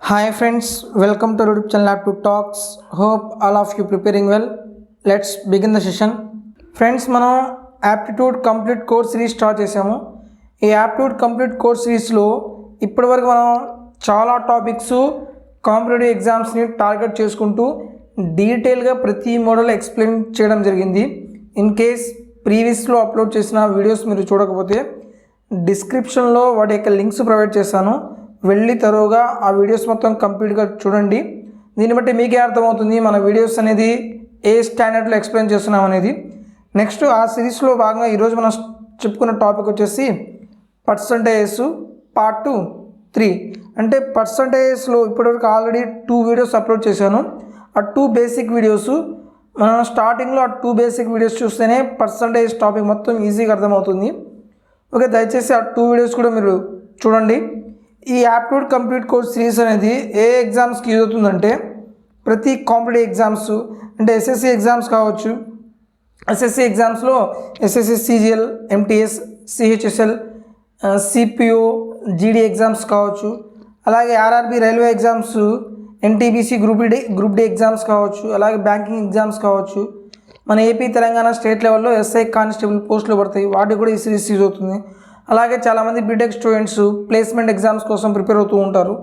Hi friends, welcome to YouTube channel Aptitude Talks. Hope all of you preparing well. Let's begin the session. Friends, మనం aptitude complete course series start చేసాము. ఈ aptitude complete course సిరీస్లో ఇప్పటివరకు మనం చాలా topics competitive ఎగ్జామ్స్ని target చేసుకుంటూ డీటెయిల్గా ప్రతి మోడల్ ఎక్స్ప్లెయిన్ చేయడం జరిగింది. ఇన్ కేస్ ప్రీవియస్లో అప్లోడ్ చేసిన వీడియోస్ మీరు చూడకపోతే డిస్క్రిప్షన్లో వాటి యొక్క లింక్స్ ప్రొవైడ్ చేస్తాను. వెళ్ళి తరువుగా ఆ వీడియోస్ మొత్తం కంప్లీట్గా చూడండి. దీన్ని బట్టి మీకే అర్థమవుతుంది మన వీడియోస్ అనేది ఏ స్టాండర్డ్లో ఎక్స్ప్లెయిన్ చేస్తున్నాం అనేది. నెక్స్ట్ ఆ సిరీస్లో భాగంగా ఈరోజు మనం చెప్పుకున్న టాపిక్ వచ్చేసి పర్సంటేజెస్ పార్ట్ 3. అంటే పర్సంటేజెస్లో ఇప్పటివరకు ఆల్రెడీ 2 వీడియోస్ అప్లోడ్ చేశాను. ఆ 2 బేసిక్ వీడియోస్ మనం స్టార్టింగ్లో ఆ 2 బేసిక్ వీడియోస్ చూస్తేనే పర్సంటేజ్ టాపిక్ మొత్తం ఈజీగా అర్థమవుతుంది. ఓకే, దయచేసి ఆ 2 వీడియోస్ కూడా మీరు చూడండి. ఈ యాప్టిట్యూడ్ కంప్లీట్ కోర్స్ సిరీస్ అనేది ఏ ఎగ్జామ్స్కి యూజ్ అవుతుందంటే ప్రతి కాంపిటేటివ్ ఎగ్జామ్స్ అంటే ఎస్ఎస్సి ఎగ్జామ్స్ కావచ్చు. ఎస్ఎస్సి ఎగ్జామ్స్లో SSC CGL, MTS, CHSL, CPO, GD exams కావచ్చు. అలాగే RRB railway exams, NTPC group D exams కావచ్చు. అలాగే బ్యాంకింగ్ ఎగ్జామ్స్ కావచ్చు. మన ఏపీ తెలంగాణ స్టేట్ లెవెల్లో ఎస్ఐ కానిస్టేబుల్ పోస్టులు పడతాయి, వాటికి కూడా ఈ సిరీస్ యూజ్ అవుతుంది. అలాగే చాలామంది బీటెక్ స్టూడెంట్స్ ప్లేస్మెంట్ ఎగ్జామ్స్ కోసం ప్రిపేర్ అవుతూ ఉంటారు,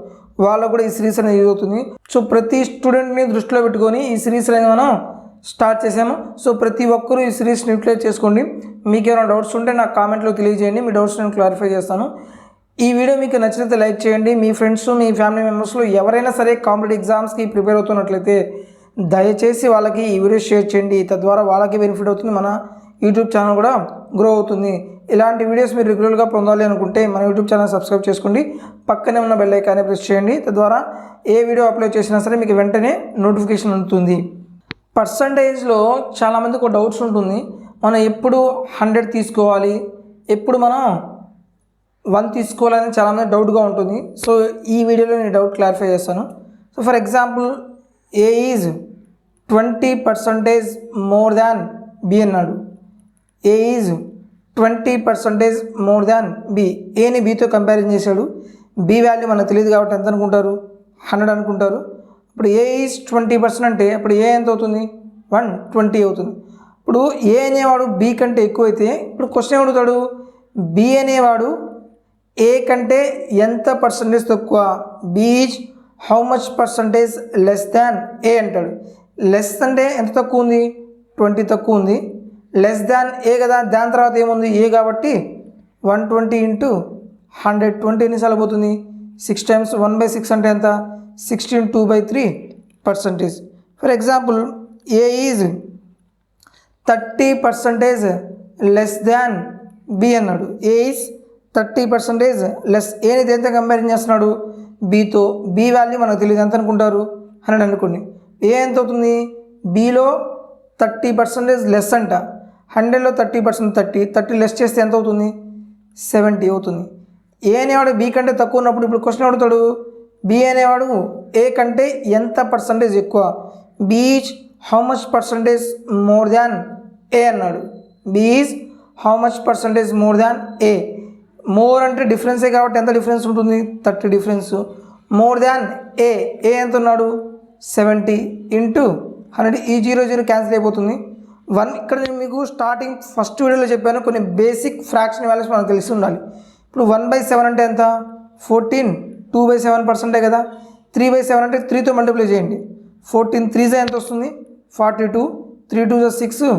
వాళ్ళకు కూడా ఈ సిరీస్ అనేది యూజ్ అవుతుంది. సో ప్రతి స్టూడెంట్ని దృష్టిలో పెట్టుకొని ఈ సిరీస్ అనేది మనం స్టార్ట్ చేసాము. సో ప్రతి ఒక్కరూ ఈ సిరీస్ని యూటిలైజ్ చేసుకోండి. మీకు ఏమైనా డౌట్స్ ఉంటే నాకు కామెంట్లో తెలియజేయండి, మీ డౌట్స్ నేను క్లారిఫై చేస్తాను. ఈ వీడియో మీకు నచ్చినట్లయితే లైక్ చేయండి. మీ ఫ్రెండ్స్, మీ ఫ్యామిలీ మెంబర్స్లో ఎవరైనా సరే కాంపిటేటివ్ ఎగ్జామ్స్కి ప్రిపేర్ అవుతున్నట్లయితే దయచేసి వాళ్ళకి ఈ వీడియో షేర్ చేయండి. తద్వారా వాళ్ళకి బెనిఫిట్ అవుతుంది, మన యూట్యూబ్ ఛానల్ కూడా గ్రో అవుతుంది. ఇలాంటి వీడియోస్ మీరు రెగ్యులర్గా పొందాలి అనుకుంటే మన యూట్యూబ్ ఛానల్ సబ్స్క్రైబ్ చేసుకోండి, పక్కనే ఉన్న బెల్ ఐకాన్ని ప్రెస్ చేయండి. తద్వారా ఏ వీడియో అప్లోడ్ చేసినా సరే మీకు వెంటనే నోటిఫికేషన్ అందుతుంది. పర్సంటేజ్లో చాలామందికి ఒక డౌట్స్ ఉంటుంది, మనం ఎప్పుడు 100 తీసుకోవాలి, ఎప్పుడు మనం 1 తీసుకోవాలని చాలామంది డౌట్గా ఉంటుంది. సో ఈ వీడియోలో నేను డౌట్ క్లారిఫై చేస్తాను. So for example A is 20% more than B అన్నాడు. A is 20% more than B. ఏని బితో కంపారిజన్ చేశాడు. బి వాల్యూ మనకు తెలియదు కాబట్టి ఎంత అనుకుంటారు, 100 అనుకుంటారు. ఇప్పుడు ఏ ఈజ్ 20% అంటే అప్పుడు ఏ ఎంత అవుతుంది, 120 అవుతుంది. ఇప్పుడు ఏ అనేవాడు బి కంటే ఎక్కువైతే ఇప్పుడు క్వశ్చన్ అడుగుతాడు, బి అనేవాడు ఏ కంటే ఎంత పర్సంటేజ్ తక్కువ, B is how much percentage less than A అంటాడు. లెస్ అంటే ఎంత తక్కువ ఉంది, 20 తక్కువ ఉంది. లెస్ దాన్ ఏ కదా, దాని తర్వాత ఏముంది ఏ కాబట్టి 120 ఇంటూ 100. 20 ఎన్నిసార్లు పోతుంది, 6 టైమ్స్ 1/6 అంటే ఎంత, 16 2/3%. For example A is 30% less than B అన్నాడు. A is 30% less. ఏని దేంతో కంపారిజన్ చేస్తున్నాడు, బితో. బి వాల్యూ మనకు తెలియదు, ఎంత అనుకుంటారు, 100 అనుకోండి. ఏ ఎంత అవుతుంది, బిలో 30% లెస్ అంట. 100లో 30% 30 లెస్ చేస్తే ఎంత అవుతుంది, 70 అవుతుంది. ఏ అనేవాడు బి కంటే తక్కువ ఉన్నప్పుడు ఇప్పుడు క్వశ్చన్ అడుగుతాడు, బి అనేవాడు ఏ కంటే ఎంత పర్సంటేజ్ ఎక్కువ, B is how much percentage more than A అన్నాడు. B is how much percentage more than A. More అంటే డిఫరెన్సే కాబట్టి ఎంత డిఫరెన్స్ ఉంటుంది, 30 డిఫరెన్స్. మోర్ దాన్ ఏ, ఏ ఎంత ఉన్నాడు, 70 ఇంటూ 100. ఈ 0 క్యాన్సిల్ అయిపోతుంది. 1 ఇక్కడ నేను మీకు స్టార్టింగ్ ఫస్ట్ వీడియోలో చెప్పాను, కొన్ని బేసిక్ ఫ్రాక్షన్ వాల్యూస్ మనకు తెలిసి ఉండాలి. ఇప్పుడు 1/7 అంటే ఎంత, 14. 2/7% కదా. 3/7 అంటే 3తో మల్టిప్లై చేయండి. 14 3 ఎంత వస్తుంది, 42. 3 2 6,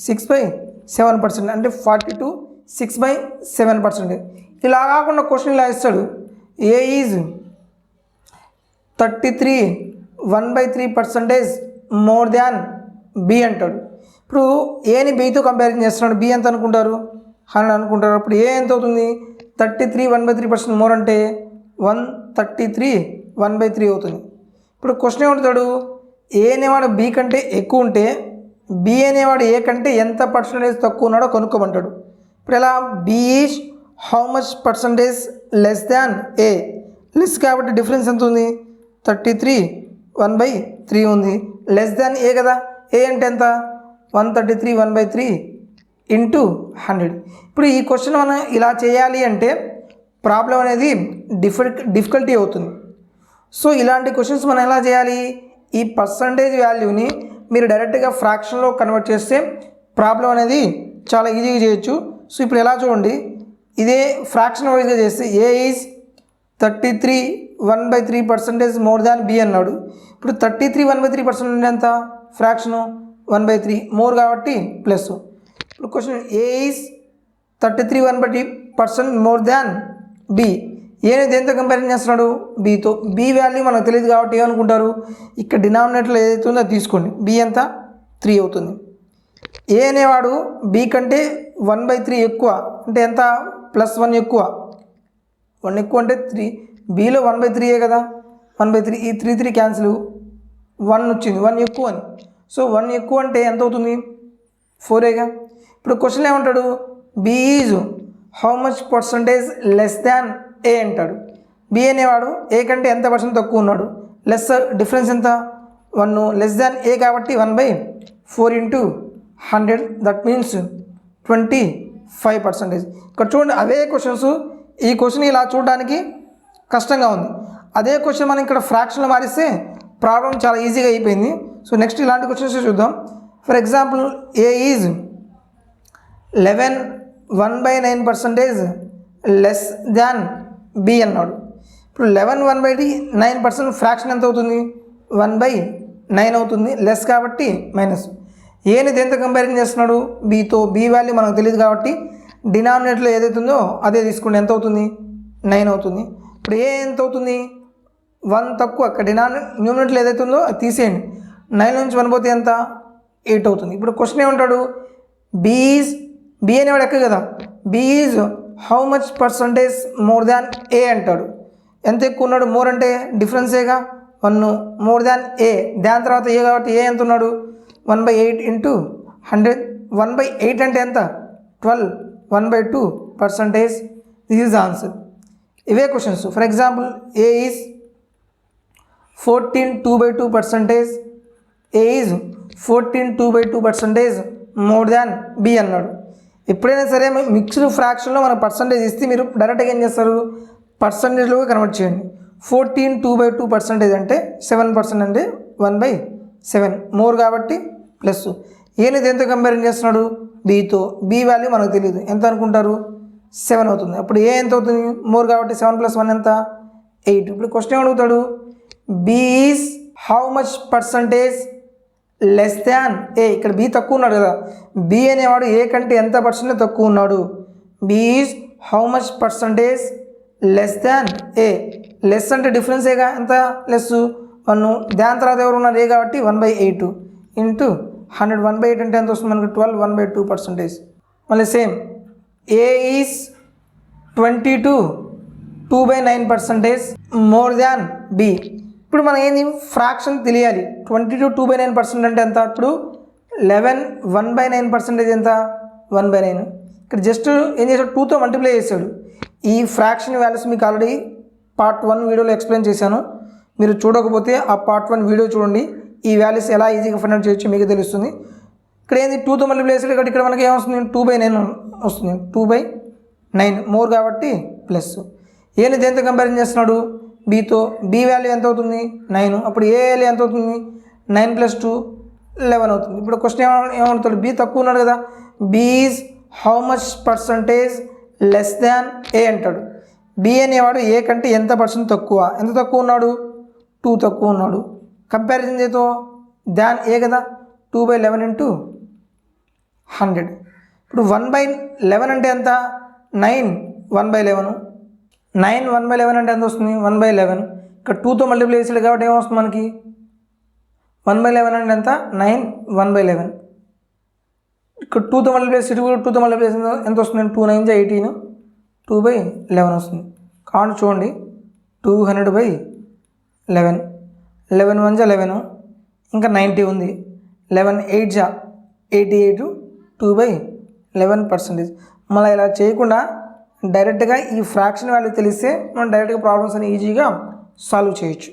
6/7% అంటే 42 6/7%. ఇలా కాకుండా క్వశ్చన్ ఇలా ఇస్తాడు, ఏ ఈజ్ 33 1/3% మోర్ దాన్ బి అంటాడు. ఇప్పుడు ఏని బితో కంపారిజన్ చేస్తున్నాడు, బి ఎంత అనుకుంటారు, 100 అనుకుంటారు. అప్పుడు ఏ ఎంత అవుతుంది, 33 1/3% మోర్ అంటే 133 1/3 అవుతుంది. ఇప్పుడు క్వశ్చన్ ఏమవుతాడు, ఏ అనేవాడు బి కంటే ఎక్కువ ఉంటే బి అనేవాడు ఏ కంటే ఎంత పర్సంటేజ్ తక్కువ ఉన్నాడో కనుక్కోమంటాడు. ఇప్పుడు ఎలా, B is how much percentage less than A. Less కాబట్టి డిఫరెన్స్ ఎంత ఉంది, 33 1/3 ఉంది. లెస్ దాన్ ఏ కదా, ఏ అంటే ఎంత, 133 1/3 ఇంటూ 100. ఇప్పుడు ఈ క్వశ్చన్ మనం ఇలా చేయాలి అంటే ప్రాబ్లం అనేది డిఫికల్టీ అవుతుంది. సో ఇలాంటి క్వశ్చన్స్ మనం ఎలా చేయాలి, ఈ పర్సంటేజ్ వాల్యూని మీరు డైరెక్ట్గా ఫ్రాక్షన్లో కన్వర్ట్ చేస్తే ప్రాబ్లం అనేది చాలా ఈజీగా చేయొచ్చు. సో ఇప్పుడు ఎలా చూడండి, ఇదే ఫ్రాక్షన్ వైజ్గా చేస్తే A is 33 1/3% more than B అన్నాడు. ఇప్పుడు 33 1/3% అంటే ఎంత ఫ్రాక్షను 1/3 మోర్ కాబట్టి ప్లస్. ఇప్పుడు question A is 33 1/3% more than B, ఏని దేంతో కంపారిజన్ చేస్తున్నాడు, బీతో. బి వాల్యూ మనకు తెలియదు కాబట్టి ఏమనుకుంటారు, ఇక్కడ డినామినేటర్లో ఏదైతే ఉందో అది తీసుకోండి. బి ఎంత 3 అవుతుంది. ఏ అనేవాడు బి కంటే 1/3 ఎక్కువ అంటే ఎంత, +1 ఎక్కువ. 1 ఎక్కువ అంటే 3, బిలో 1/3 కదా, 1/3 ఈ 3 క్యాన్సిల్, 1 వచ్చింది, 1 ఎక్కువ అని. సో 1 ఎక్కువ అంటే ఎంత అవుతుంది, 4గా. ఇప్పుడు క్వశ్చన్ ఏమంటాడు, B is how much percentage less than A అంటాడు. బి అనేవాడు ఏ కంటే ఎంత పర్సెంట్ తక్కువ ఉన్నాడు, లెస్ డిఫరెన్స్ ఎంత 1, లెస్ దాన్ ఏ కాబట్టి 1/4 × 100 దట్ మీన్స్ 25%. ఇక్కడ చూడండి అవే క్వశ్చన్స్, ఈ క్వశ్చన్ ఇలా చూడడానికి కష్టంగా ఉంది. అదే క్వశ్చన్ మనం ఇక్కడ ఫ్రాక్షన్లో మారిస్తే ప్రాబ్లం చాలా ఈజీగా అయిపోయింది. సో నెక్స్ట్ ఇలాంటి క్వశ్చన్స్ చూద్దాం. For example A is 11 1/9% less than B అన్నాడు. ఇప్పుడు 11 1/9% ఫ్రాక్షన్ ఎంత అవుతుంది, 1/9 అవుతుంది, లెస్ కాబట్టి మైనస్. ఏని దేంతో కంపారిజన్ చేస్తున్నాడు, బీతో. బి వాల్యూ మనకు తెలియదు కాబట్టి డినామినేటర్లో ఏదైతే ఉందో అదే తీసుకోండి. ఎంత అవుతుంది, 9 అవుతుంది. ఇప్పుడు ఏ ఎంత అవుతుంది, 1 తక్కువ, అక్కడ న్యూమినేటర్లో ఏదైతే ఉందో అది తీసేయండి. 9 నుంచి 1 పోతే ఎంత, 8 అవుతుంది. ఇప్పుడు క్వశ్చన్ ఏమంటాడు, బి అనేవాడు ఎక్క కదా, B is how much percentage more than A అంటాడు. ఎంత ఎక్కువ ఉన్నాడు, మోర్ అంటే డిఫరెన్సేగా 1, మోర్ దాన్ ఏ, దాని తర్వాత ఏ కాబట్టి ఏ ఎంత ఉన్నాడు, 1/8 × 100. 1/8 అంటే ఎంత, 12, 1/2%. This is answer. ఇవే questions. For example A is 14 2/2%, A is 14 2/2% more than B అన్నాడు. ఎప్పుడైనా సరే మిక్స్డ్ ఫ్రాక్షన్లో మన పర్సంటేజ్ ఇస్తే మీరు డైరెక్ట్గా ఏం చేస్తారు, పర్సంటేజ్లోకి కన్వర్ట్ చేయండి. 14 2/2% అంటే 7% అంటే 1/7 మోర్ కాబట్టి ప్లస్. ఏని దేంతో కంపారిజన్ చేస్తున్నాడు, బీతో. బి వాల్యూ మనకు తెలియదు, ఎంత అనుకుంటారు, 7 అవుతుంది. అప్పుడు ఏ ఎంత అవుతుంది, మోర్ కాబట్టి 7 + 1 ఎంత, 8. ఇప్పుడు క్వశ్చన్ అడుగుతాడు, B is how much percentage less than A. ఇక్కడ బి తక్కువ ఉన్నాడు కదా, బి అనేవాడు ఏ కంటే ఎంత పర్సెంట్ తక్కువ ఉన్నాడు. B is how much percentage less than A. Less అంటే డిఫరెన్సేగా, ఎంత లెస్ 1, దాని తర్వాత ఎవరు ఉన్నారు, ఏ కాబట్టి 1/8 × 100. 1/8 అంటే ఎంత వస్తుంది మనకు, 12, 1/2%. మళ్ళీ same A is 22 2/9% more than B. ఇప్పుడు మనం ఏంది ఫ్రాక్షన్ తెలియాలి. 22 2/9% అంటే ఎంత, ఇప్పుడు 11 1/9% ఎంత, 1/9. ఇక్కడ జస్ట్ ఏం చేశాడు, 2తో మల్టిప్లై చేశాడు. ఈ ఫ్రాక్షన్ వాల్యూస్ మీకు ఆల్రెడీ పార్ట్ 1 వీడియోలో ఎక్స్ప్లెయిన్ చేశాను. మీరు చూడకపోతే ఆ పార్ట్ 1 వీడియో చూడండి. ఈ వాల్యూస్ ఎలా ఈజీగా ఫైండ్ అవుట్ చేయొచ్చు మీకు తెలుస్తుంది. ఇక్కడ ఏంది 2తో మల్టిప్లై చేశాడు కాబట్టి ఇక్కడ మనకి ఏమొస్తుంది, 2/9 వస్తుంది. 2/9 మోర్ కాబట్టి ప్లస్. ఏని దేంతో కంపారిజన్ చేస్తున్నాడు, బీతో. బి వాల్యూ ఎంత అవుతుంది, 9. అప్పుడు ఏ వాల్యూ ఎంత అవుతుంది, 9 + 2 11 అవుతుంది. ఇప్పుడు క్వశ్చన్ ఏమవుతాడు, బి తక్కువ ఉన్నాడు కదా, B is how much percentage less than A అంటాడు. బి అనేవాడు ఏ కంటే ఎంత పర్సెంట్ తక్కువ, ఎంత తక్కువ ఉన్నాడు, 2 తక్కువ ఉన్నాడు. కంపారిజన్ చేతో దాన్ ఏ కదా, 2/11 × 100. ఇప్పుడు 1/11 అంటే ఎంత, 9 1/11. 9 1/11 అంటే ఎంత వస్తుంది, 1/11. ఇక్కడ 2తో మల్టిప్లై చేసాడు కాబట్టి ఏమొస్తుంది మనకి, 1/11 అంటే ఎంత, 9 1/11. ఇక్కడ 2తో మల్టిప్లై చేసి 2తో మల్టిప్లై చేసి ఎంత వస్తుంది, 2 9 18 2/11 వస్తుంది. కాబట్టి చూడండి 200/11. 11 1 11, ఇంకా 90 ఉంది. 11 8 88, 2/11%. మళ్ళీ ఇలా చేయకుండా డైరెక్ట్గా ఈ ఫ్రాక్షన్ వాల్యూ తెలిస్తే మనం డైరెక్ట్గా ప్రాబ్లమ్స్ అని ఈజీగా సాల్వ్ చేయొచ్చు.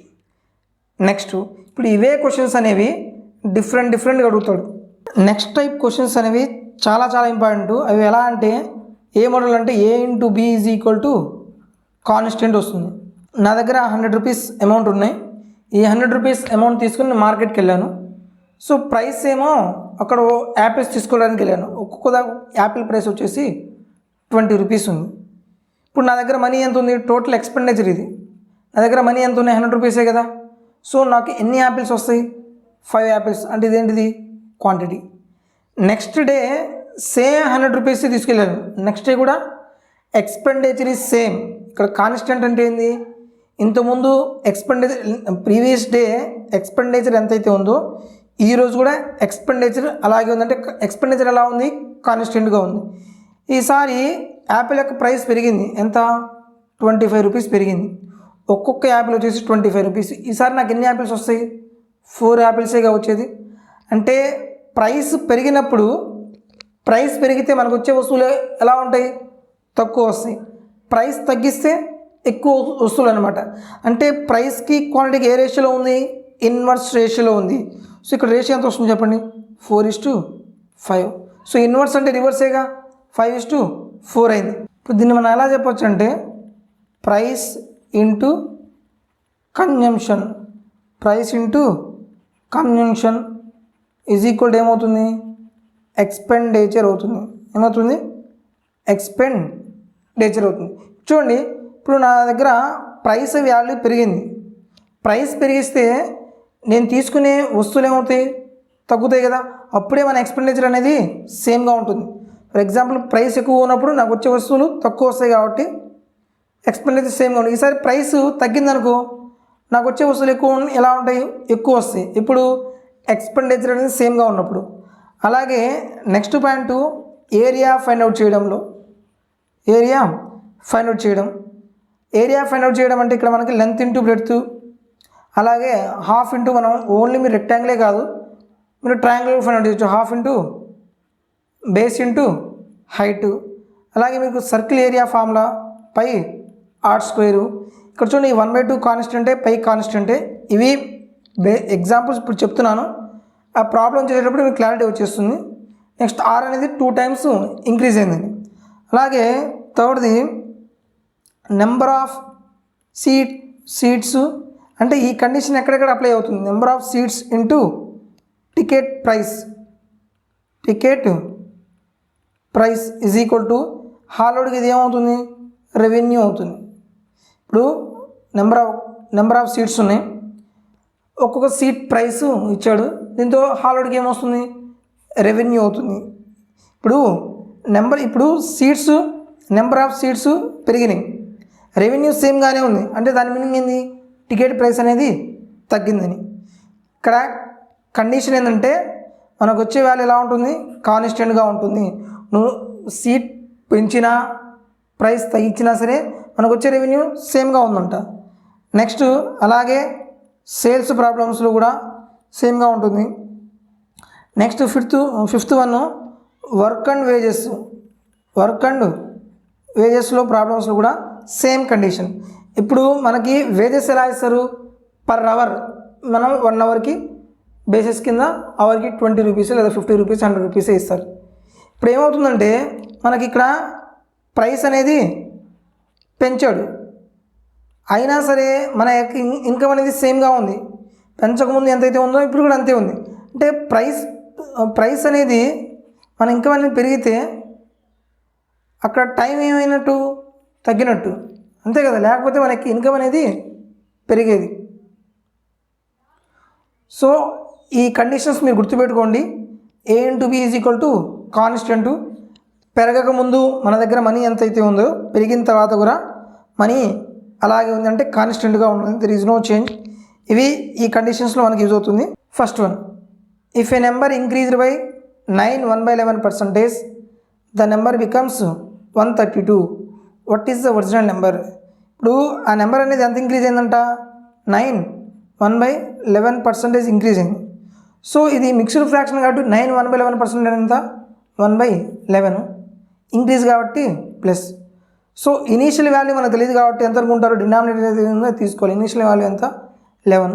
నెక్స్ట్ ఇప్పుడు ఇవే క్వశ్చన్స్ అనేవి డిఫరెంట్గా అడుగుతాడు. నెక్స్ట్ టైప్ క్వశ్చన్స్ అనేవి చాలా ఇంపార్టెంట్. అవి ఎలా అంటే ఏ మోడల్ అంటే a × b = కాన్స్టెంట్ వస్తుంది. నా దగ్గర 100 రూపీస్ అమౌంట్ ఉన్నాయి. ఈ 100 రూపీస్ అమౌంట్ తీసుకుని నేను మార్కెట్కి వెళ్ళాను. సో ప్రైస్ ఏమో అక్కడ యాపిల్స్ తీసుకోవడానికి వెళ్ళాను. ఒక్కొక్క యాపిల్ ప్రైస్ వచ్చేసి 20 రూపీస్ ఉంది. ఇప్పుడు నా దగ్గర మనీ ఎంత ఉంది? టోటల్ ఎక్స్పెండిచర్ ఇది. నా దగ్గర మనీ ఎంత ఉన్నాయి? 100 రూపీసే కదా. సో నాకు ఎన్ని యాపిల్స్ వస్తాయి? 5 యాపిల్స్. అంటే ఇదేంటిది? Quantity. Next day same 100 rupees తీసుకెళ్ళాను. నెక్స్ట్ డే కూడా ఎక్స్పెండిచర్ ఈజ్ సేమ్. ఇక్కడ కాన్స్టెంట్ అంటే ఏంది? ఇంతకుముందు ప్రీవియస్ డే ఎక్స్పెండిచర్ ఎంతైతే ఉందో ఈరోజు కూడా ఎక్స్పెండిచర్ అలాగే ఉంది. అంటే ఎక్స్పెండిచర్ ఎలా ఉంది? కాన్స్టెంట్గా ఉంది. ఈసారి యాపిల్ యొక్క ప్రైస్ పెరిగింది. ఎంత? 25 రూపీస్ పెరిగింది. ఒక్కొక్క యాపిల్ వచ్చేసి 25 రూపీస్. ఈసారి నాకు ఎన్ని యాపిల్స్ వస్తాయి? 4 యాపిల్సేగా వచ్చేది. అంటే ప్రైస్ పెరిగినప్పుడు, ప్రైస్ పెరిగితే మనకు వచ్చే వస్తువులు ఎలా ఉంటాయి? తక్కువ వస్తాయి. ప్రైస్ తగ్గిస్తే ఎక్కువ వస్తువులు అనమాట. అంటే ప్రైస్కి క్వాంటిటీకి ఏ రేషియోలో ఉంది? ఇన్వర్స్ రేషియోలో ఉంది. సో ఇక్కడ రేషియో ఎంత వస్తుంది చెప్పండి? 4:5. సో ఇన్వర్స్ అంటే రివర్సేగా, 5:4 అయింది. ఇప్పుడు దీన్ని మనం ఎలా చెప్పొచ్చు అంటే price into consumption, price into consumption is equal to ఏమవుతుంది? ఎక్స్పెండిచర్ అవుతుంది. ఏమవుతుంది? ఎక్స్పెండిచర్ అవుతుంది. చూడండి, ఇప్పుడు నా దగ్గర ప్రైస్ వాల్యూ పెరిగింది. ప్రైస్ పెరిగిస్తే నేను తీసుకునే వస్తువులు ఏమవుతాయి? తగ్గుతాయి కదా. అప్పుడే మన ఎక్స్పెండిచర్ అనేది సేమ్గా ఉంటుంది. ఫర్ ఎగ్జాంపుల్ ప్రైస్ ఎక్కువ ఉన్నప్పుడు నాకు వచ్చే వస్తువులు తక్కువ వస్తాయి కాబట్టి ఎక్స్పెండిచర్ సేమ్గా ఉంటుంది. ఈసారి ప్రైస్ తగ్గిందనుకో నాకు వచ్చే వస్తువులు ఎలా ఉంటాయి? ఎక్కువ వస్తాయి. ఇప్పుడు ఎక్స్పెండిచర్ అనేది సేమ్గా ఉన్నప్పుడు. అలాగే next point area find out చేయడంలో, ఏరియా ఫైండ్ అవుట్ చేయడం అంటే ఇక్కడ మనకి లెంత్ ఇంటూ బ్రెడ్త్, అలాగే హాఫ్ ఇంటూ మనం ఓన్లీ మీరు రెక్టాంగిలే కాదు మీరు ట్రయాంగిల్ ఫైండ్ అవుట్ చేయొచ్చు. Half into base into height. అలాగే మీకు circle area formula pi r square. ఇక్కడ చూడండి 1/2 కాన్స్టెంటే, పై కాన్స్టెంటే. ఇవి ఎగ్జాంపుల్స్ ఇప్పుడు చెప్తున్నాను. ఆ ప్రాబ్లం చేసేటప్పుడు మీకు క్లారిటీ వచ్చేస్తుంది. నెక్స్ట్ ఆర్ అనేది 2 టైమ్స్ ఇంక్రీజ్ అయిందని. అలాగే థర్డ్ది నెంబర్ ఆఫ్ సీట్స్, అంటే ఈ కండిషన్ ఎక్కడెక్కడ అప్లై అవుతుంది? Number of seats into ticket price is equal to హాలోడ్కి ఇది ఏమవుతుంది? రెవెన్యూ అవుతుంది. ఇప్పుడు నెంబర్ ఆఫ్ సీట్స్ ఉన్నాయి. ఒక్కొక్క సీట్ ప్రైస్ ఇచ్చాడు. దీంతో హాలోడ్కి ఏమొస్తుంది? రెవెన్యూ అవుతుంది. ఇప్పుడు సీట్స్, నెంబర్ ఆఫ్ సీట్స్ పెరిగినాయి, రెవెన్యూ సేమ్గానే ఉంది. అంటే దాని మీనింగ్ ఏంది? టికెట్ ప్రైస్ అనేది తగ్గిందని. ఇక్కడ కండిషన్ ఏంటంటే మనకు వచ్చే వాల్యూ ఎలా ఉంటుంది? కాన్స్టెంట్గా ఉంటుంది. నువ్వు సీట్ పెంచినా ప్రైస్ తగ్గించినా సరే మనకు వచ్చే రెవెన్యూ సేమ్గా ఉందంట. నెక్స్ట్ అలాగే సేల్స్ ప్రాబ్లమ్స్లో కూడా సేమ్గా ఉంటుంది. Next fifth one work and వేజెస్లో ప్రాబ్లమ్స్లో కూడా సేమ్ కండిషన్. ఇప్పుడు మనకి వేజెస్ ఎలా ఇస్తారు? Per hour. మనం 1 అవర్కి బేసిస్ కింద అవర్కి 20 రూపీస్ లేదా 50 రూపీస్ 100 రూపీసే ఇస్తారు. ఇప్పుడు ఏమవుతుందంటే మనకి ఇక్కడ ప్రైస్ అనేది పెంచాడు, అయినా సరే మన ఇన్కమ్ అనేది సేమ్గా ఉంది. పెంచకముందు ఎంతైతే ఉందో ఇప్పుడు కూడా అంతే ఉంది. అంటే ప్రైస్ అనేది మన ఇన్కమ్ అనేది పెరిగితే అక్కడ టైం ఏమైనట్టు? తగ్గినట్టు, అంతే కదా. లేకపోతే మనకి ఇన్కమ్ అనేది పెరిగేది. సో ఈ కండిషన్స్ మీరు గుర్తుపెట్టుకోండి. A into B is equal to constant. పెరగక ముందు మన దగ్గర మనీ ఎంతైతే ఉందో పెరిగిన తర్వాత కూడా మనీ అలాగే ఉంది, అంటే కాన్స్టెంట్గా ఉంటుంది. There is no change. ఈ కండిషన్స్లో మనకి యూజ్ అవుతుంది. First one, if a number increased by 9 1/11%, the number becomes 132. What is the original number? ఇప్పుడు ఆ నెంబర్ అనేది ఎంత ఇంక్రీజ్ అయిందంట? 9 1/11% ఇంక్రీజ్ అయింది. సో ఇది మిక్స్డ్ ఫ్రాక్షన్ కాబట్టి 9 1/11% ఎంత? 1/11 ఇంక్రీజ్ కాబట్టి ప్లస్. సో ఇనీషియల్ వాల్యూ మనకు తెలియదు కాబట్టి ఎంత అనుకుంటారు? డినామినేటర్ ఏదైతే తీసుకోవాలి. ఇనీషియల్ వాల్యూ ఎంత? 11.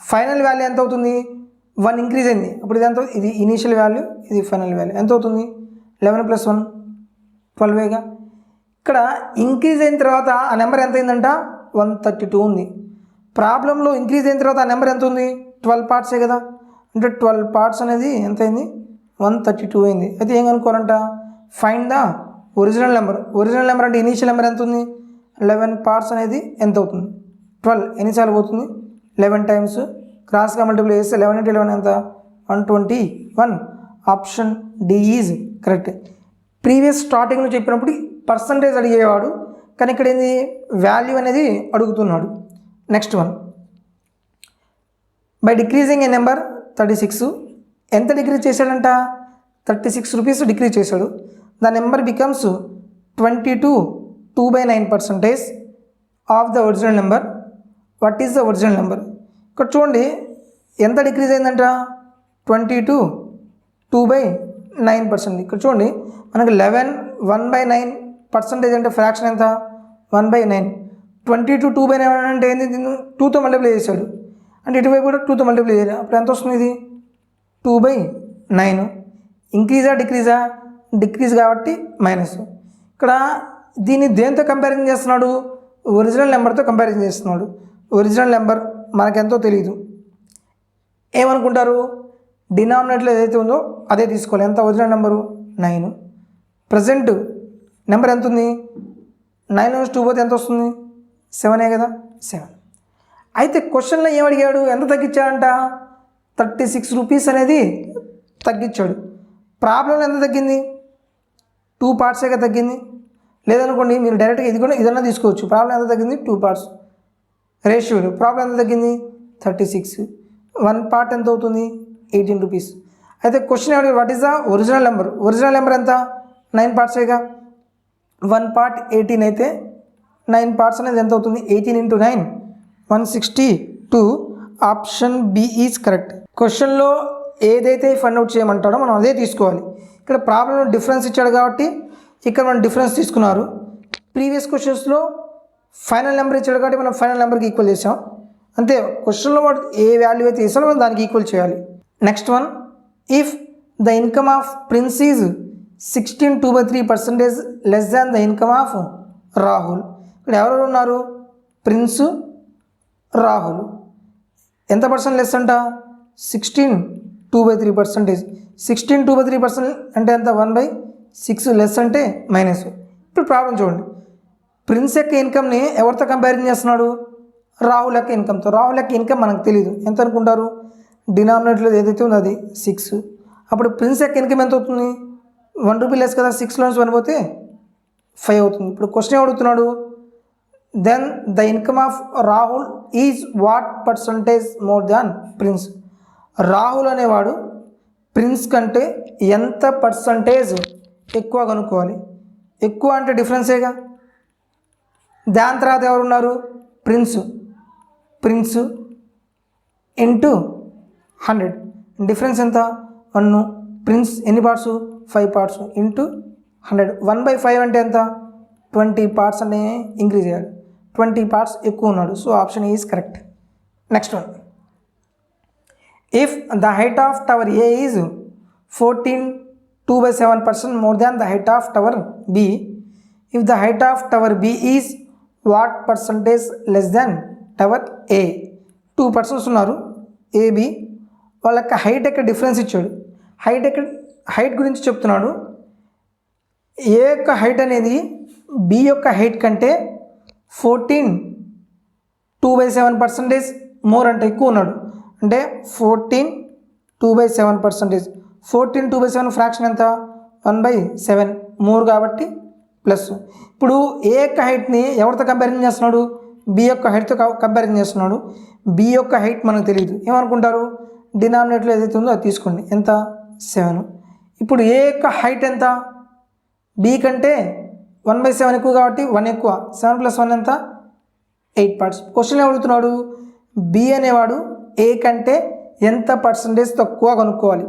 ఫైనల్ వాల్యూ ఎంత అవుతుంది? 1 ఇంక్రీజ్ అయింది. అప్పుడు ఇది ఎంత? ఇది ఇనీషియల్ వాల్యూ, ఇది ఫైనల్ వాల్యూ. ఎంత అవుతుంది? 11 + 1 12. ఇక్కడ ఇంక్రీజ్ అయిన తర్వాత ఆ నెంబర్ ఎంత అయిందంట? 132 ఉంది. ప్రాబ్లంలో ఇంక్రీజ్ అయిన తర్వాత ఆ నెంబర్ ఎంత ఉంది? 12 పార్ట్సే కదా, అంటే 12 పార్ట్స్ అనేది ఎంత అయింది? 132 అయింది. అయితే ఏం కనుక్కోవాలంట? Find the original number. Original number అంటే ఇనీషియల్ నెంబర్ ఎంత ఉంది? 11 పార్ట్స్ అనేది ఎంత అవుతుంది? 12 ఎన్నిసార్లు పోతుంది? 11 టైమ్స్ క్రాస్గా మల్టిప్లై చేస్తే 11 into 11 ఎంత? 121. Option D is correct. Previous స్టార్టింగ్లో చెప్పినప్పుడు పర్సంటేజ్ అడిగేవాడు, కానీ ఇక్కడ ఏంది? వాల్యూ అనేది అడుగుతున్నాడు. Next one, by decreasing A number 36. ఎంత డిక్రీజ్ చేశాడంట? 36 రూపీస్ డిక్రీజ్ చేశాడు. The number becomes 22 2/9% of the original number. What is the original number? ఇక్కడ చూడండి ఎంత డిక్రీజ్ అయిందంట? 22 2/9%. ఇక్కడ చూడండి మనకు 11 1/9% అంటే ఫ్రాక్షన్ ఎంత? 1/9. 22 2/9 అంటే ఏంది? 2తో మల్టిప్లై చేశాడు, అంటే ఇటువైపు కూడా 2తో మల్టిప్లై చేయాలి. అప్పుడు ఎంత వస్తుంది? ఇది 2/9. ఇంక్రీజా డిక్రీజా? డిక్రీజ్ కాబట్టి మైనస్. ఇక్కడ దీన్ని దేంతో కంపారిజన్ చేస్తున్నాడు? ఒరిజినల్ నెంబర్తో కంపారిజన్ చేస్తున్నాడు. ఒరిజినల్ నెంబర్ మనకెంతో తెలియదు, ఏమనుకుంటారు? డినామినేట్లో ఏదైతే ఉందో అదే తీసుకోవాలి. ఎంత ఒరిజినల్ నెంబరు? 9. ప్రజెంట్ నెంబర్ ఎంత ఉంది? 9 నుంచి 2 పోతే ఎంత వస్తుంది? 7 కదా, 7. అయితే క్వశ్చన్లో ఏమడిగాడు? ఎంత తగ్గించాడంట? 36 రూపీస్ అనేది తగ్గించాడు. ప్రాబ్లంలో ఎంత తగ్గింది? 2 పార్ట్సేగా తగ్గింది. లేదనుకోండి మీరు డైరెక్ట్గా ఇది కూడా ఇదన్నా తీసుకోవచ్చు. ప్రాబ్లం ఎంత తగ్గింది? 2 పార్ట్స్ రేషియోలో. ప్రాబ్లం ఎంత తగ్గింది? 36. 1 పార్ట్ ఎంత అవుతుంది? 18 రూపీస్. అయితే క్వశ్చన్ ఏమిటి? What is the original number? Original number ఎంత? 9 పార్ట్సేగా. 1 పార్ట్ 18 అయితే 9 పార్ట్స్ అనేది ఎంత అవుతుంది? 18 into 9 162. Option B is correct. క్వశ్చన్లో ఏదైతే ఫైండ్ అవుట్ చేయమంటాడో మనం అదే తీసుకోవాలి. ఇక్కడ ప్రాబ్లంలో డిఫరెన్స్ ఇచ్చాడు కాబట్టి ఇక్కడ మనం డిఫరెన్స్ తీసుకున్నారు. ప్రీవియస్ క్వశ్చన్స్లో ఫైనల్ నెంబర్ ఇచ్చాడు కాబట్టి మనం ఫైనల్ నెంబర్కి ఈక్వల్ చేసాం. అంతే, క్వశ్చన్లో వాడు ఏ వాల్యూ అయితే ఇస్తాడో మనం దానికి ఈక్వల్ చేయాలి. Next one, if the income of prince is 16 2/3% less than the income of Rahul. ఇక్కడ ఎవరెవరు ఉన్నారు? ప్రిన్స్, రాహుల్. ఎంత పర్సెంట్ లెస్ అంట? 16 2/3%. 16 2/3% అంటే ఎంత? 1/6. లెస్ అంటే మైనస్. ఇప్పుడు ప్రాబ్లం చూడండి. ప్రిన్స్ యొక్క ఇన్కమ్ని ఎవరితో కంపారిజన్ చేస్తున్నాడు? రాహుల్ యొక్క ఇన్కమ్తో. రాహుల్ యొక్క ఇన్కమ్ మనకు తెలియదు, ఎంత అనుకుంటారు? డినామినేట్లో ఏదైతే ఉందో అది 6. అప్పుడు ప్రిన్స్ యొక్క ఇన్కమ్ ఎంత అవుతుంది? 1 రూపీ లెస్ కదా, 6లో నుంచి 1 పోతే 5 అవుతుంది. ఇప్పుడు క్వశ్చన్ అడుగుతున్నాడు, then the income of Rahul is what percentage more than Prince. Rahul అనేవాడు ప్రిన్స్ కంటే ఎంత పర్సంటేజ్ ఎక్కువ కనుక్కోవాలి. ఎక్కువ అంటే డిఫరెన్సేగా. దాని తర్వాత ఎవరున్నారు? ప్రిన్స్. Prince into 100. డిఫరెన్స్ ఎంత? 1. ప్రిన్స్ ఎన్ని పార్ట్స్? 5 parts into 100. 1/5 అంటే ఎంత? 20 పార్ట్స్ అనే ఇంక్రీజ్ చేయాలి. 20 పార్ట్స్ ఎక్కువ ఉన్నాడు. So option is correct. Next one, if the height of tower A is 14 2/7% more than the height of tower B, if the height of tower B is what percentage less than tower A. 2 persons ఉన్నారు, AB. వాళ్ళ యొక్క height యొక్క difference ఇచ్చాడు. Height గురించి చెప్తున్నాడు. ఏ యొక్క height అనేది B యొక్క హైట్ కంటే 14 2/7% మోర్ అంటే ఎక్కువ ఉన్నాడు. అంటే 14 2/7%. 14 2/7 ఫ్రాక్షన్ ఎంత? 1/7 మోర్ కాబట్టి ప్లస్. ఇప్పుడు ఏ యొక్క హైట్ని ఎవరితో కంపారిజన్ చేస్తున్నాడు? బి యొక్క హైట్తో కంపారిజన్ చేస్తున్నాడు. బి యొక్క హైట్ మనకు తెలియదు, ఏమనుకుంటారు? డినామినేట్లో ఏదైతే ఉందో అది తీసుకోండి. ఎంత? 7. ఇప్పుడు ఏ యొక్క హైట్ ఎంత? బి కంటే 1/7 ఎక్కువ కాబట్టి 1 ఎక్కువ. 7 + 1 ఎంత? 8 పార్ట్స్. క్వశ్చన్ అడుగుతున్నాడు, బి అనేవాడు ఏ కంటే ఎంత పర్సంటేజ్ తక్కువ కనుక్కోవాలి.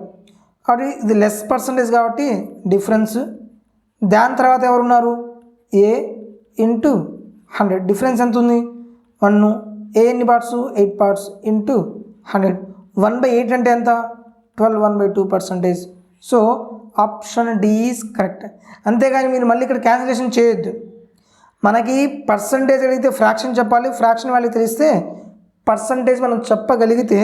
కాబట్టి ఇది లెస్ పర్సంటేజ్ కాబట్టి డిఫరెన్స్. దాని తర్వాత ఎవరున్నారు? ఏ ఇంటూ 100. డిఫరెన్స్ ఎంత ఉంది? 1. ఏ ఎన్ని పార్ట్స్? 8 parts into 100. 1/8 అంటే ఎంత? 12. 1/2%. So option D is correct. అంతేగాని మీరు మళ్ళీ ఇక్కడ క్యాన్సిలేషన్ చేయొద్దు. మనకి పర్సంటేజ్ అడిగితే ఫ్రాక్షన్ చెప్పాలి, ఫ్రాక్షన్ వాల్యూ తెలిస్తే పర్సంటేజ్ మనం చెప్పగలిగితే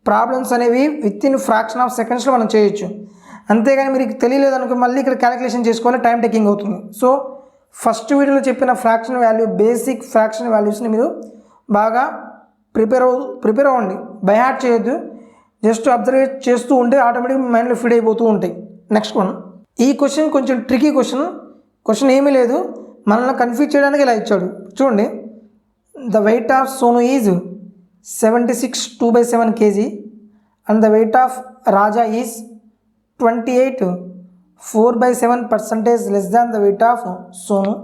ప్రాబ్లమ్స్ అనేవి విత్ ఇన్ ఫ్రాక్షన్ ఆఫ్ సెకండ్స్లో మనం చేయొచ్చు. అంతేగాని మీకు తెలియలేదు అనుకో మళ్ళీ ఇక్కడ క్యాలిక్యులేషన్ చేసుకోవాలి, టైం టేకింగ్ అవుతుంది. సో ఫస్ట్ వీడియోలో చెప్పిన ఫ్రాక్షన్ వాల్యూ, బేసిక్ ఫ్రాక్షన్ వాల్యూస్ని మీరు బాగా ప్రిపేర్ అవ్వండి. బై హార్ట్ చేయొద్దు, జస్ట్ అబ్జర్వ్ చేస్తూ ఉంటే ఆటోమేటిక్గా మైండ్లో ఫీడ్ అయిపోతూ ఉంటాయి. నెక్స్ట్ వన్, ఈ క్వశ్చన్ కొంచెం ట్రికీ క్వశ్చన్ ఏమీ లేదు, మనల్ని కన్ఫ్యూజ్ చేయడానికి ఇలా ఇచ్చాడు. చూడండి, the weight of Sonu is 76 2/7 kg and the weight of Raja is 28 4/7% less than the weight of Sonu.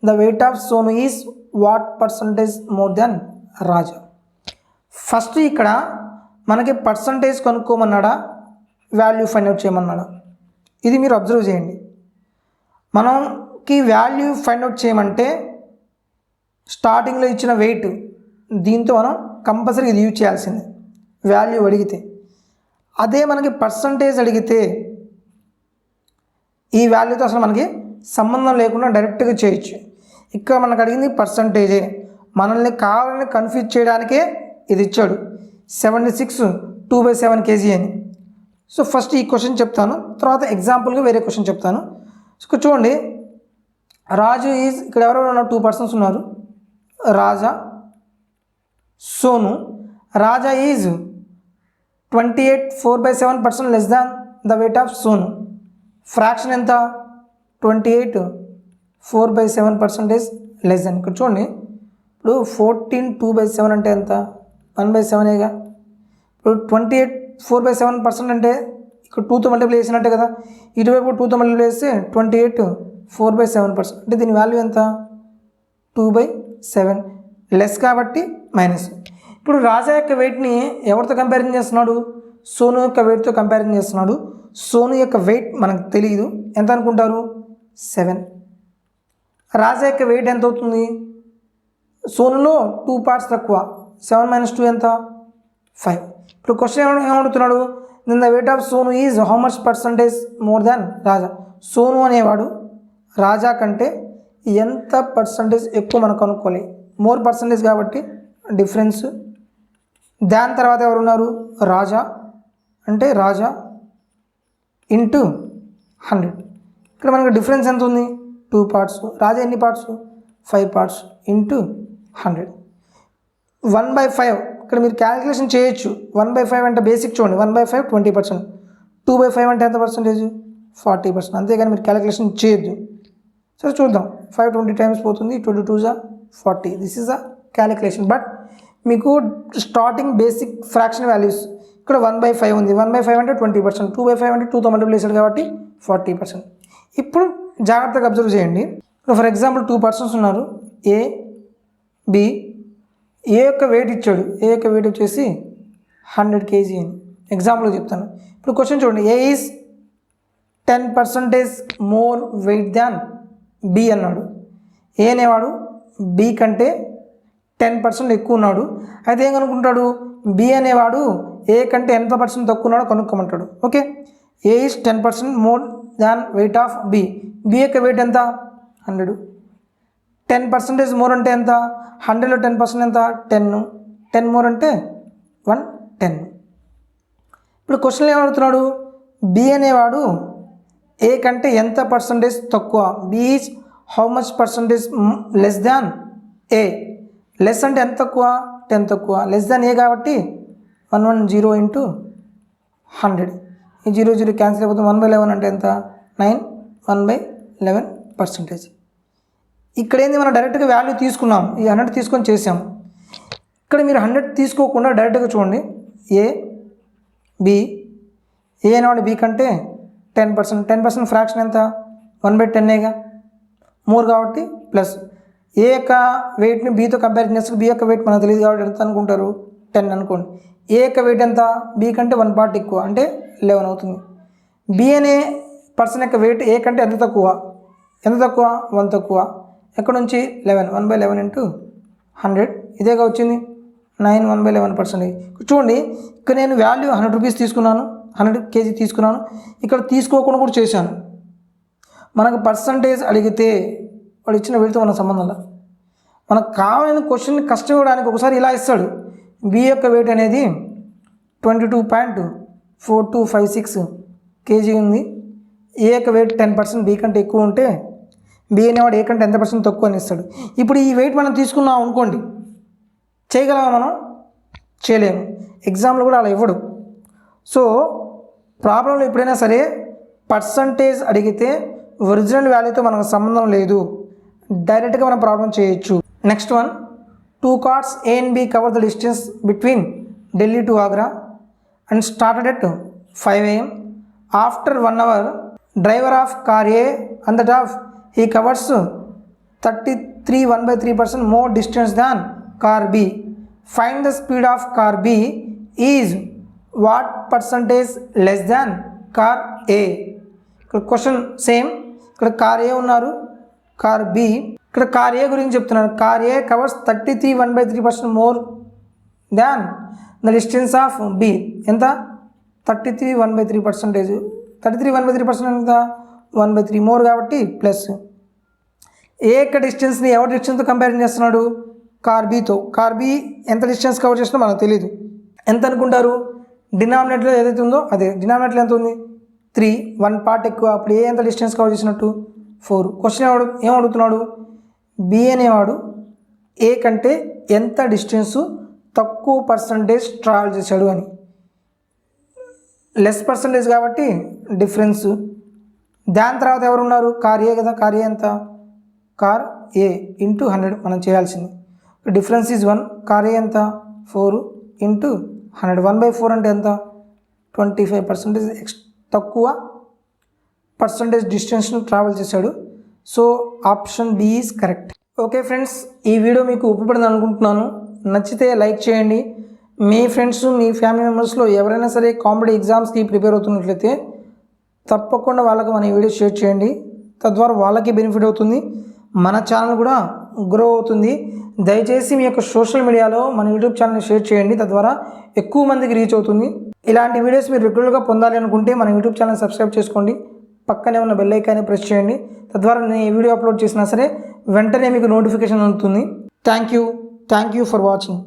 The weight of Sonu is what percentage more than Raja? First ఇక్కడ మనకి percentage కనుక్కోమన్నాడా, value find out చేయమన్నాడా? ఇది మీరు observe చేయండి. మనకి value find out చేయమంటే స్టార్టింగ్లో ఇచ్చిన wait, దీంతో మనం కంపల్సరీ ఇది యూజ్ చేయాల్సిందే వాల్యూ అడిగితే. అదే మనకి పర్సంటేజ్ అడిగితే ఈ వాల్యూతో అసలు మనకి సంబంధం లేకుండా డైరెక్ట్గా చేయొచ్చు. ఇక్కడ మనకు అడిగింది పర్సంటేజే, మనల్ని కావాలని కన్ఫ్యూజ్ చేయడానికే ఇది ఇచ్చాడు 76 2/7 kg అని. సో ఫస్ట్ ఈ క్వశ్చన్ చెప్తాను, తర్వాత ఎగ్జాంపుల్గా వేరే క్వశ్చన్ చెప్తాను. సో చూడండి, రాజు ఈజ్, ఇక్కడ ఎవరెవరు ఉన్నారు, 2 persons ఉన్నారు, Raja, Sonu. Raja is 28 4/7% less than the weight of Sonu. Fraction ఎంత, 28 4/7% లెస్ దాన్. ఇక్కడ చూడండి, ఇప్పుడు 14 2/7 అంటే ఎంత, 1/7ఏగా. ఇప్పుడు 28 4/7% అంటే ఇక్కడ 2తో మల్టిప్లై చేసినట్టే కదా, ఇటువైపు 2తో మల్టిప్లై చేస్తే 28 4/7%, అంటే దీని వాల్యూ ఎంత, 2/7 లెస్ కాబట్టి మైనస్. ఇప్పుడు రాజా యొక్క వెయిట్ని ఎవరితో కంపారిజన్ చేస్తున్నాడు, సోను యొక్క వెయిట్తో కంపారిజన్ చేస్తున్నాడు. సోను యొక్క వెయిట్ మనకు తెలియదు, ఎంత అనుకుంటారు, 7. రాజా యొక్క వెయిట్ ఎంత అవుతుంది, సోనులో 2 parts తక్కువ, 7 - 2 ఎంత, 5. ఇప్పుడు క్వశ్చన్ ఏమడుగుతున్నాడు, then the weight of Sonu is how much percentage more than Raja. Sonu అనేవాడు రాజా కంటే ఎంత పర్సంటేజ్ ఎక్కువ మనకు కనుక్కోవాలి, మోర్ పర్సంటేజ్ కాబట్టి డిఫరెన్స్. దాని తర్వాత ఎవరున్నారు, రాజా, అంటే రాజా ఇంటూ 100. ఇక్కడ మనకు డిఫరెన్స్ ఎంత ఉంది, 2 parts. రాజా ఎన్ని పార్ట్స్, 5 parts ఇంటూ 100. 1/5 ఇక్కడ మీరు క్యాలిక్యులేషన్ చేయొచ్చు. 1/5 అంటే బేసిక్ చూడండి, 1/5 20%, 2/5 అంటే ఎంత పర్సంటేజ్, 40%. అంతేగాని మీరు క్యాలిక్యులేషన్ చేయొద్దు. సరే చూద్దాం, 5 20 times పోతుంది, 22 40. This is the calculation. But మీకు స్టార్టింగ్ బేసిక్ ఫ్రాక్షన్ వాల్యూస్ ఇక్కడ 1/5 ఉంది, 1/5 అంటే 20%, 2/5 అంటే 2తో మల్టిప్లై చేశాడు కాబట్టి 40%. ఇప్పుడు జాగ్రత్తగా అబ్జర్వ్ చేయండి. ఇప్పుడు ఫర్ ఎగ్జాంపుల్ 2 persons ఉన్నారు, ఏ బి. ఏ యొక్క వెయిట్ ఇచ్చాడు, ఏ యొక్క వెయిట్ వచ్చేసి 100 kg అని ఎగ్జాంపుల్ చెప్తాను. ఇప్పుడు క్వశ్చన్ చూడండి, A is 10% more weight than B అన్నాడు. ఏ అనేవాడు బి కంటే 10% ఎక్కువ ఉన్నాడు. అయితే ఏం కనుక్కుంటాడు, బి అనేవాడు ఏ కంటే ఎంత పర్సెంట్ తక్కువ ఉన్నాడో కనుక్కోమంటాడు. Okay, A is 10% more than weight of B. B యొక్క వెయిట్ ఎంత, 100. 10% మోర్ అంటే ఎంత, 100లో 10% ఎంత, 10. 10 మోర్ అంటే 110. ఇప్పుడు క్వశ్చన్ ఏమడుగుతున్నాడు, బి అనేవాడు ఏ కంటే ఎంత పర్సంటేజ్ తక్కువ. B is how much percentage less than A. Less అంటే ఎంత తక్కువ, 10 తక్కువ. లెస్ దాన్ ఏ కాబట్టి 110 ఇంటూ 100. ఈ 0 0 క్యాన్సిల్ అయిపోతుంది. 1/11 అంటే ఎంత, 9. 1/11%. ఇక్కడ ఏంది, మనం డైరెక్ట్గా వాల్యూ తీసుకున్నాం, ఈ 100 తీసుకొని చేసాం. ఇక్కడ మీరు 100 తీసుకోకుండా డైరెక్ట్గా చూడండి, ఏ బి. ఏ అనేవాడు బి కంటే 10%. 10% ఫ్రాక్షన్ ఎంత, 1/10ఏగా, మోర్ కాబట్టి ప్లస్. ఏ యొక్క వెయిట్ని బీతో కంపారిజన్ చేస్తే బి యొక్క వెయిట్ మనకు తెలియదు కాబట్టి ఎంత అనుకుంటారు, 10 అనుకోండి. ఏ యొక్క వెయిట్ ఎంత, బి కంటే 1 part ఎక్కువ, అంటే 11 అవుతుంది. బి అనే పర్సన్ యొక్క వెయిట్ ఏ కంటే ఎంత తక్కువ, 1 తక్కువ. ఎక్కడ నుంచి 11, 1/11 ఇంటూ 100, ఇదేగా వచ్చింది 9. 1/11%. చూడండి, ఇక్కడ నేను వాల్యూ 100 రూపీస్ తీసుకున్నాను, 100 kg తీసుకున్నాను. ఇక్కడ తీసుకోకుండా కూడా చేశాను. మనకు పర్సంటేజ్ అడిగితే వాడు ఇచ్చిన వెయిట్తో మన సంబంధంలో మనకు కావాలని క్వశ్చన్ కష్టం ఇవ్వడానికి ఒకసారి ఇలా ఇస్తాడు. బి యొక్క వెయిట్ అనేది 22.4256 kg ఉంది. ఏ యొక్క వెయిట్ 10% బి కంటే ఎక్కువ ఉంటే బి అనేవాడు ఏ కంటే ఎంత % తక్కువ అని ఇస్తాడు. ఇప్పుడు ఈ వెయిట్ మనం తీసుకున్నాం అనుకోండి, చేయగలమా మనం? చేయలేము. ఎగ్జామ్లో కూడా అలా ఇవ్వడు. సో ప్రాబ్లంలో ఎప్పుడైనా సరే పర్సంటేజ్ అడిగితే ఒరిజినల్ వాల్యూతో మనకు సంబంధం లేదు, డైరెక్ట్గా మనం ప్రాబ్లం చేయొచ్చు. Next one, 2 cars A and B cover the distance between Delhi to Agra and started at 5 AM. After 1 hour, driver of car A on the top, he covers 33 1/3% more distance than car B. Find the speed of car B is what percentage less than car A. ఇక్కడ question same. ఇక్కడ car A ఉన్నారు, car B. ఇక్కడ car A గురించి చెప్తున్నారు. Car A covers 33 1/3% more than the distance of B. ఎంత? 33 1/3%. 33 1/3% ఎంత? 1/3 more కాబట్టి plus. ఏ యొక్క డిస్టెన్స్ని ఎవరి డిస్టెన్స్తో కంపారిజన్ చేస్తున్నాడు? కార్ బీతో. కార్ బి ఎంత డిస్టెన్స్ కవర్ చేసినా మనకు తెలియదు. ఎంత అనుకుంటారు? డినామినేటర్లో ఏదైతే ఉందో అదే. డినామినేటర్లో ఎంత ఉంది? 3. 1 పార్ట్ ఎక్కువ. అప్పుడు ఏ ఎంత డిస్టెన్స్ కవర్ చేసినట్టు? 4. క్వశ్చన్ ఏం అడుగుతున్నాడు? బి అనేవాడు ఏ కంటే ఎంత డిస్టెన్సు తక్కువ పర్సంటేజ్ ట్రావెల్ చేశాడు అని. లెస్ పర్సంటేజ్ కాబట్టి డిఫరెన్స్. దాని తర్వాత ఎవరు ఉన్నారు? కార్ ఏ కదా. కార్ ఏ ఎంత? కార్ ఏ ఇంటూ 100 మనం చేయాల్సింది. Difference is 1. కార్ ఏ ఎంత? 4 ఇంటూ 100. 1/4 అంటే ఎంత? 25% తక్కువ పర్సంటేజ్ డిస్టెన్స్ను ట్రావెల్ చేశాడు. So option B is correct. Okay friends, ఈ వీడియో మీకు ఉపయోగపడింది అనుకుంటున్నాను. నచ్చితే లైక్ చేయండి. మీ ఫ్రెండ్స్, మీ ఫ్యామిలీ మెంబర్స్లో ఎవరైనా సరే కాంపిటేటివ్ ఎగ్జామ్స్కి ప్రిపేర్ అవుతున్నట్లయితే తప్పకుండా వాళ్ళకి మన వీడియో షేర్ చేయండి. తద్వారా వాళ్ళకి బెనిఫిట్ అవుతుంది, మన ఛానల్ కూడా గ్రో అవుతుంది. దయచేసి మీ యొక్క సోషల్ మీడియాలో మన యూట్యూబ్ ఛానల్ని షేర్ చేయండి. తద్వారా ఎక్కువ మందికి రీచ్ అవుతుంది. ఇలాంటి వీడియోస్ మీరు రెగ్యులర్గా పొందాలి అనుకుంటే మన యూట్యూబ్ ఛానల్ సబ్స్క్రైబ్ చేసుకోండి. పక్కనే ఉన్న బెల్ ఐకాన్ని ప్రెస్ చేయండి. తద్వారా నేను ఈ వీడియో అప్లోడ్ చేసినా సరే వెంటనే మీకు నోటిఫికేషన్ అందుతుంది. Thank you for watching.